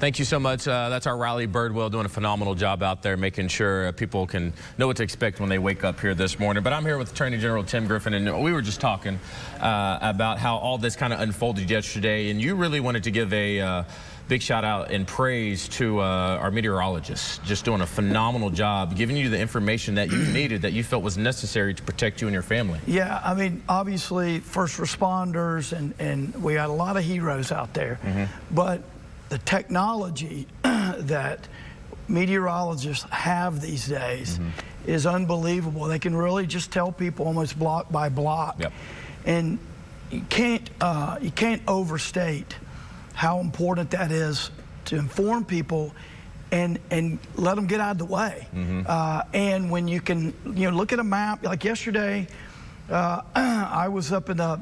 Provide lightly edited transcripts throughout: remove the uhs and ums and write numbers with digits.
Thank you so much. That's our Riley Birdwell doing a phenomenal job out there, making sure people can know what to expect when they wake up here this morning. But I'm here with Attorney General Tim Griffin, and we were just talking about how all this kind of unfolded yesterday, and you really wanted to give a big shout out and praise to our meteorologists, just doing a phenomenal job, giving you the information that you needed, that you felt was necessary to protect you and your family. Yeah, I mean, obviously first responders, and we got a lot of heroes out there, but the technology that meteorologists have these days is unbelievable. They can really just tell people almost block by block. And you can't overstate how important that is to inform people and let them get out of the way. And when you can, look at a map, like yesterday, I was up in the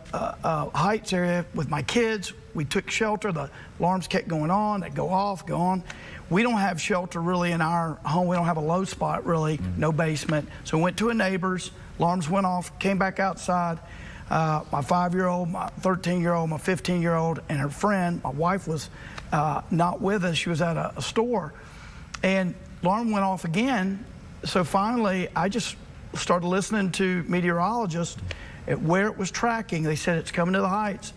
Heights area with my kids. We took shelter. The alarms kept going on. They go off, go on. We don't have shelter really in our home. We don't have a low spot really, no basement. So we went to a neighbor's. Alarms went off, came back outside. My 5-year-old, my 13-year-old, my 15-year-old, and her friend, my wife, was not with us. She was at a store. And alarm went off again. So finally, I just started listening to meteorologists at where it was tracking. They said it's coming to the Heights.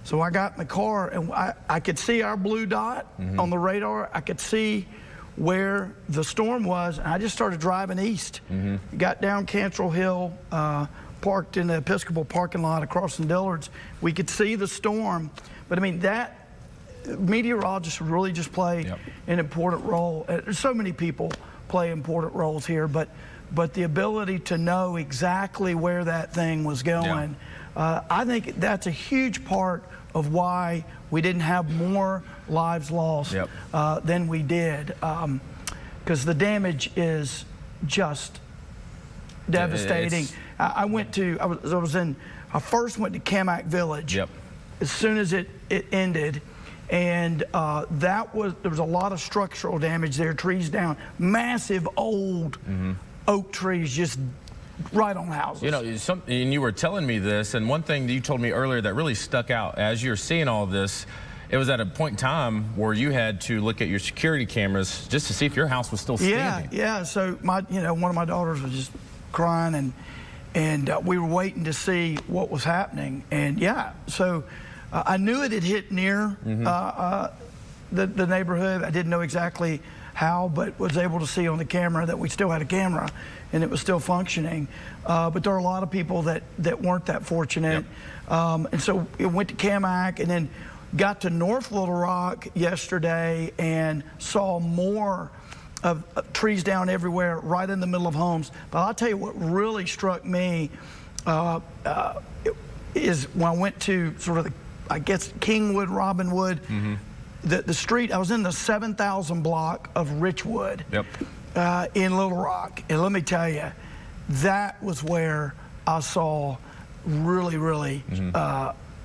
So I got in the car, and I could see our blue dot on the radar. I could see where the storm was, and I just started driving east. Got down Cantrell Hill, parked in the Episcopal parking lot across from Dillard's. We could see the storm, but I mean, that meteorologists really just play an important role. So many people play important roles here, but the ability to know exactly where that thing was going, I think that's a huge part of why we didn't have more lives lost than we did, because the damage is just devastating. I first went to Kamak Village as soon as it ended, and there was a lot of structural damage there, trees down, massive old oak trees just right on houses. And you were telling me this, and one thing that you told me earlier that really stuck out as you're seeing all this, it was at a point in time where you had to look at your security cameras just to see if your house was still standing. Yeah. So one of my daughters was just crying, and we were waiting to see what was happening. And so I knew it had hit near the neighborhood. I didn't know exactly how, but was able to see on the camera that we still had a camera and it was still functioning. But there are a lot of people that weren't that fortunate. And so it went to Kamak, and then got to North Little Rock yesterday and saw more of trees down everywhere, right in the middle of homes. But I'll tell you what really struck me is when I went to sort of I guess Kingwood, Robinwood, the street. I was in the 7,000 block of Richwood in Little Rock, and let me tell you, that was where I saw really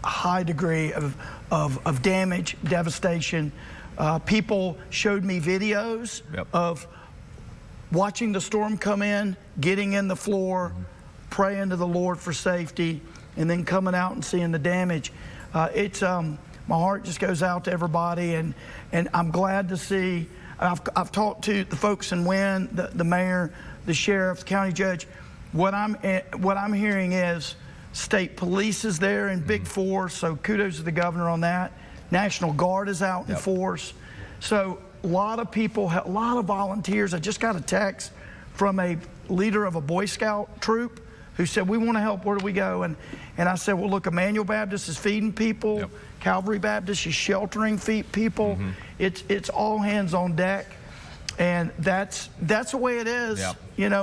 high degree of damage, devastation. People showed me videos of watching the storm come in, getting in the floor, praying to the Lord for safety, and then coming out and seeing the damage. My heart just goes out to everybody, and I'm glad to see. I've talked to the folks in Wynn, the mayor, the sheriff, the county judge. What I'm hearing is state police is there in big force, so kudos to the governor on that. National Guard is out in force. So a lot of people, a lot of volunteers. I just got a text from a leader of a Boy Scout troop who said, we want to help, where do we go? And I said, well, look, Emmanuel Baptist is feeding people. Calvary Baptist is sheltering people. It's all hands on deck. And that's the way it is.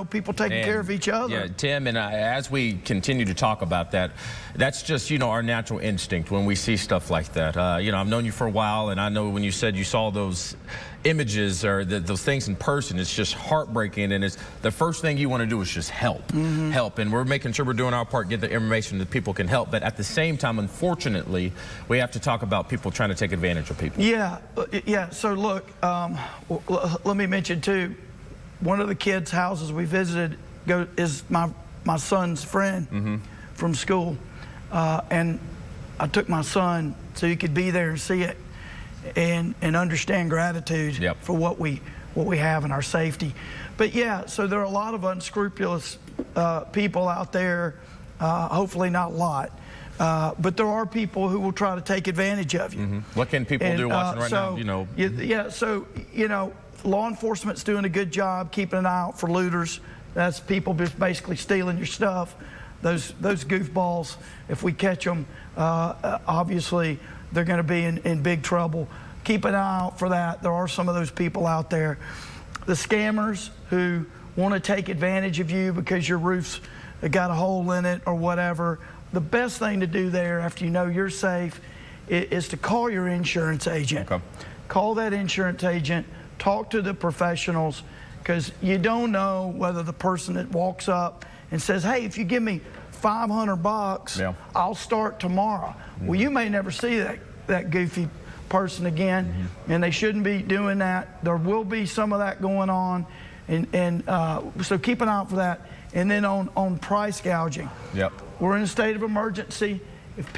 People taking care of each other. Yeah, Tim, and as we continue to talk about that, that's just, our natural instinct when we see stuff like that. I've known you for a while, and I know when you said you saw those images or those things in person, it's just heartbreaking, and it's the first thing you want to do is just help. And we're making sure we're doing our part, get the information that people can help. But at the same time, unfortunately, we have to talk about people trying to take advantage of people. So look, let me mention too, one of the kids' houses we visited is my son's friend from school, and I took my son so he could be there and see it. and understand gratitude Yep. for what we have in our safety. But yeah, so there are a lot of unscrupulous people out there. Hopefully not a lot. But there are people who will try to take advantage of you. Mm-hmm. What can people do watching right now? You know. Yeah, so, you know, law enforcement's doing a good job keeping an eye out for looters. That's people just basically stealing your stuff. Those goofballs, if we catch them, obviously they're going to be in big trouble. Keep an eye out for that. There are some of those people out there. The scammers who want to take advantage of you because your roof's got a hole in it or whatever. The best thing to do there after you know you're safe is to call your insurance agent. Okay. Call that insurance agent, talk to the professionals, because you don't know whether the person that walks up and says, hey, if you give me $500, yeah, I'll start tomorrow. Mm-hmm. Well, you may never see that goofy person again, mm-hmm, and they shouldn't be doing that. There will be some of that going on, and so keep an eye out for that. And then on price gouging. Yep. We're in a state of emergency. If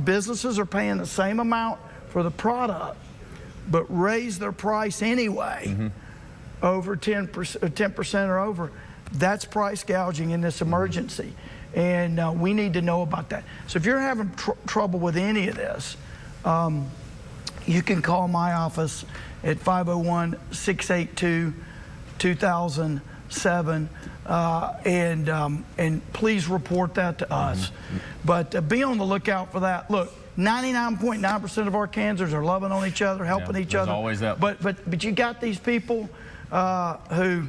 businesses are paying the same amount for the product, but raise their price anyway, mm-hmm, over 10% or over, that's price gouging in this emergency. And we need to know about that. So if you're having trouble with any of this, you can call my office at 501-682-2007. And please report that to us. Mm-hmm. But be on the lookout for that. Look, 99.9% of our Kansans are loving on each other, helping each other. Always that. But you got these people who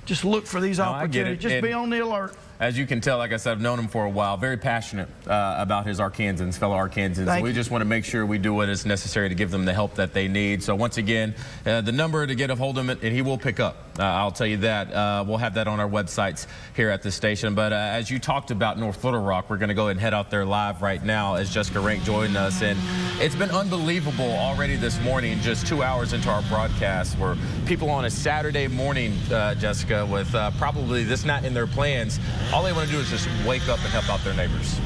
just look for these opportunities. Just be on the alert. As you can tell, like I said, I've known him for a while. Very passionate about his Arkansans, fellow Arkansans. And we just want to make sure we do what is necessary to give them the help that they need. So once again, the number to get a hold of him, and he will pick up. I'll tell you that. We'll have that on our websites here at the station. But as you talked about North Little Rock, we're going to go ahead and head out there live right now as Jessica Rank joined us. And it's been unbelievable already this morning, just 2 hours into our broadcast, where people on a Saturday morning, Jessica, with probably this not in their plans, all they want to do is just wake up and help out their neighbors.